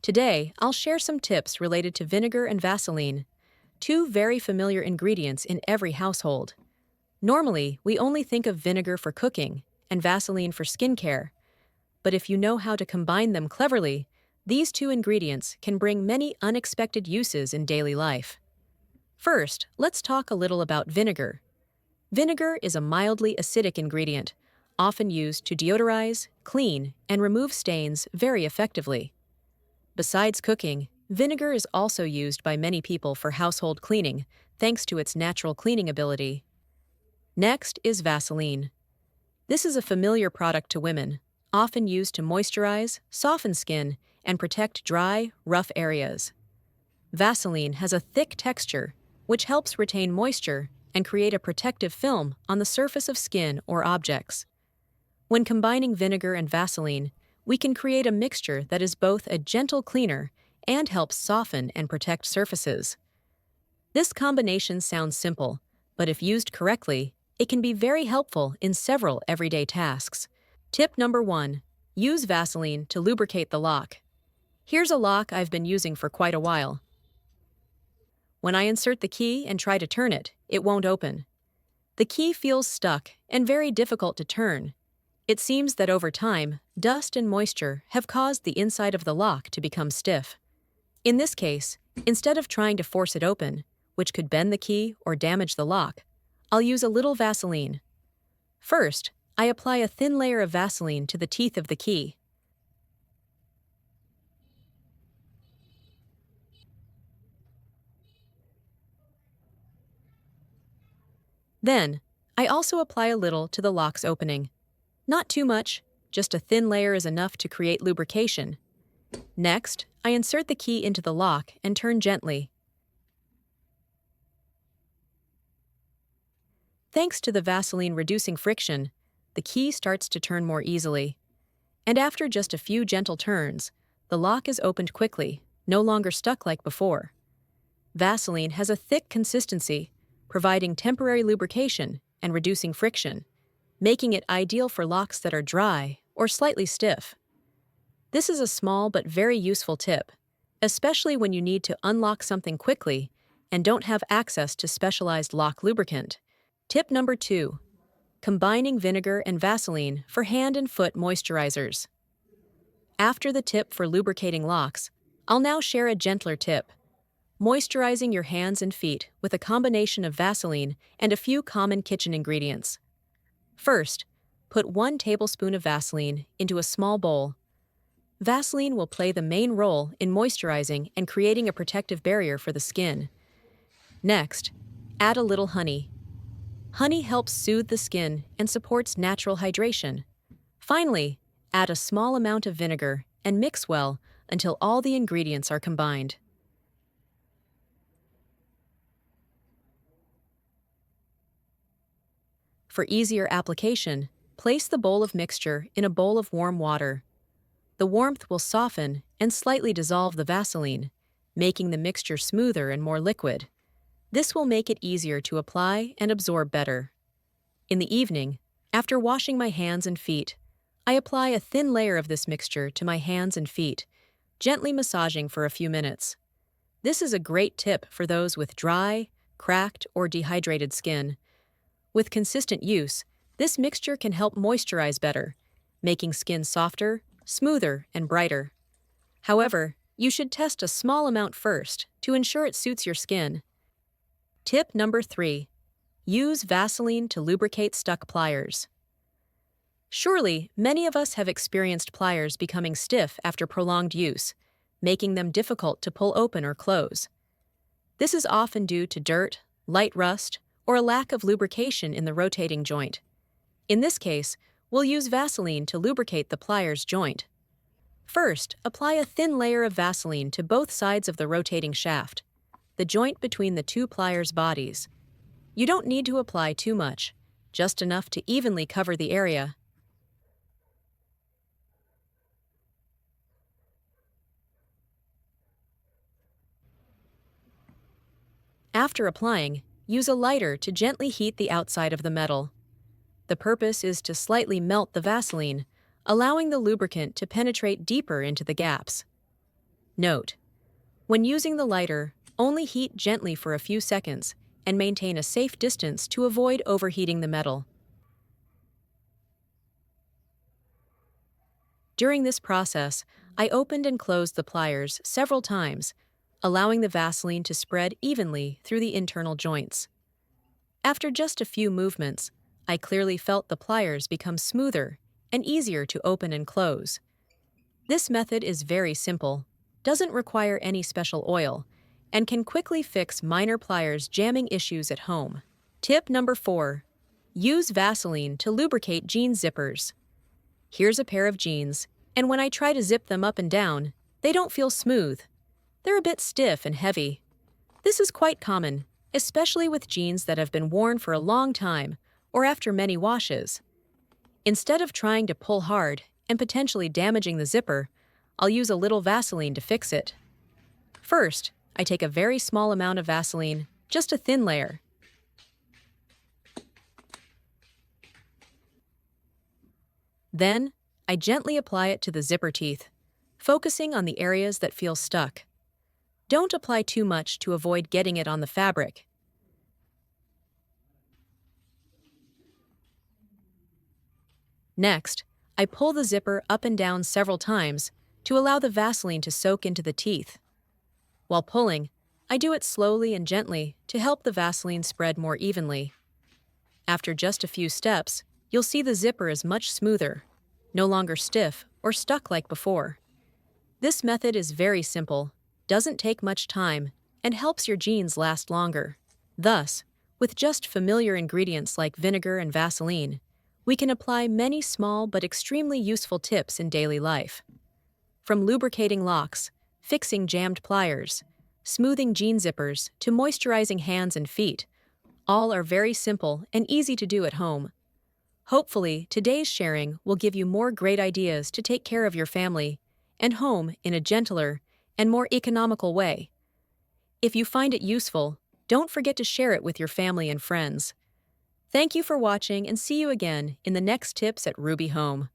Today, I'll share some tips related to vinegar and Vaseline, two very familiar ingredients in every household. Normally, we only think of vinegar for cooking and Vaseline for skincare, but if you know how to combine them cleverly, these two ingredients can bring many unexpected uses in daily life. First, let's talk a little about vinegar. Vinegar is a mildly acidic ingredient, often used to deodorize, clean, and remove stains very effectively. Besides cooking, vinegar is also used by many people for household cleaning, thanks to its natural cleaning ability. Next is Vaseline. This is a familiar product to women, often used to moisturize, soften skin, and protect dry, rough areas. Vaseline has a thick texture, which helps retain moisture and create a protective film on the surface of skin or objects. When combining vinegar and Vaseline, we can create a mixture that is both a gentle cleaner and helps soften and protect surfaces. This combination sounds simple, but if used correctly, it can be very helpful in several everyday tasks. Tip number 1. Use Vaseline to lubricate the lock. Here's a lock I've been using for quite a while. When I insert the key and try to turn it, it won't open. The key feels stuck and very difficult to turn. It seems that over time, dust and moisture have caused the inside of the lock to become stiff. In this case, instead of trying to force it open, which could bend the key or damage the lock, I'll use a little Vaseline. First, I apply a thin layer of Vaseline to the teeth of the key. Then, I also apply a little to the lock's opening. Not too much, just a thin layer is enough to create lubrication. Next, I insert the key into the lock and turn gently. Thanks to the Vaseline reducing friction, the key starts to turn more easily. And after just a few gentle turns, the lock is opened quickly, no longer stuck like before. Vaseline has a thick consistency, providing temporary lubrication and reducing friction, making it ideal for locks that are dry or slightly stiff. This is a small but very useful tip, especially when you need to unlock something quickly and don't have access to specialized lock lubricant. Tip number 2. Combining vinegar and Vaseline for hand and foot moisturizers. After the tip for lubricating locks, I'll now share a gentler tip: moisturizing your hands and feet with a combination of Vaseline and a few common kitchen ingredients. First, put 1 tablespoon of Vaseline into a small bowl. Vaseline will play the main role in moisturizing and creating a protective barrier for the skin. Next, add a little honey. Honey helps soothe the skin and supports natural hydration. Finally, add a small amount of vinegar and mix well until all the ingredients are combined. For easier application, place the bowl of mixture in a bowl of warm water. The warmth will soften and slightly dissolve the Vaseline, making the mixture smoother and more liquid. This will make it easier to apply and absorb better. In the evening, after washing my hands and feet, I apply a thin layer of this mixture to my hands and feet, gently massaging for a few minutes. This is a great tip for those with dry, cracked, or dehydrated skin. With consistent use, this mixture can help moisturize better, making skin softer, smoother, and brighter. However, you should test a small amount first to ensure it suits your skin. Tip number 3. Use Vaseline to lubricate stuck pliers. Surely, many of us have experienced pliers becoming stiff after prolonged use, making them difficult to pull open or close. This is often due to dirt, light rust, or a lack of lubrication in the rotating joint. In this case, we'll use Vaseline to lubricate the pliers joint. First, apply a thin layer of Vaseline to both sides of the rotating shaft, the joint between the 2 pliers bodies. You don't need to apply too much, just enough to evenly cover the area. After applying, use a lighter to gently heat the outside of the metal. The purpose is to slightly melt the Vaseline, allowing the lubricant to penetrate deeper into the gaps. Note: when using the lighter, only heat gently for a few seconds and maintain a safe distance to avoid overheating the metal. During this process, I opened and closed the pliers several times, allowing the Vaseline to spread evenly through the internal joints. After just a few movements, I clearly felt the pliers become smoother and easier to open and close. This method is very simple, doesn't require any special oil, and can quickly fix minor pliers jamming issues at home. Tip number 4. Use Vaseline to lubricate jean zippers. Here's a pair of jeans, and when I try to zip them up and down, they don't feel smooth. They're a bit stiff and heavy. This is quite common, especially with jeans that have been worn for a long time or after many washes. Instead of trying to pull hard and potentially damaging the zipper, I'll use a little Vaseline to fix it. First, I take a very small amount of Vaseline, just a thin layer. Then, I gently apply it to the zipper teeth, focusing on the areas that feel stuck. Don't apply too much to avoid getting it on the fabric. Next, I pull the zipper up and down several times to allow the Vaseline to soak into the teeth. While pulling, I do it slowly and gently to help the Vaseline spread more evenly. After just a few steps, you'll see the zipper is much smoother, no longer stiff or stuck like before. This method is very simple, doesn't take much time, and helps your jeans last longer. Thus, with just familiar ingredients like vinegar and Vaseline, we can apply many small but extremely useful tips in daily life. From lubricating locks, fixing jammed pliers, smoothing jean zippers, to moisturizing hands and feet, all are very simple and easy to do at home. Hopefully, today's sharing will give you more great ideas to take care of your family and home in a gentler and more economical way. If you find it useful, don't forget to share it with your family and friends. Thank you for watching, and see you again in the next tips at Ruby Home.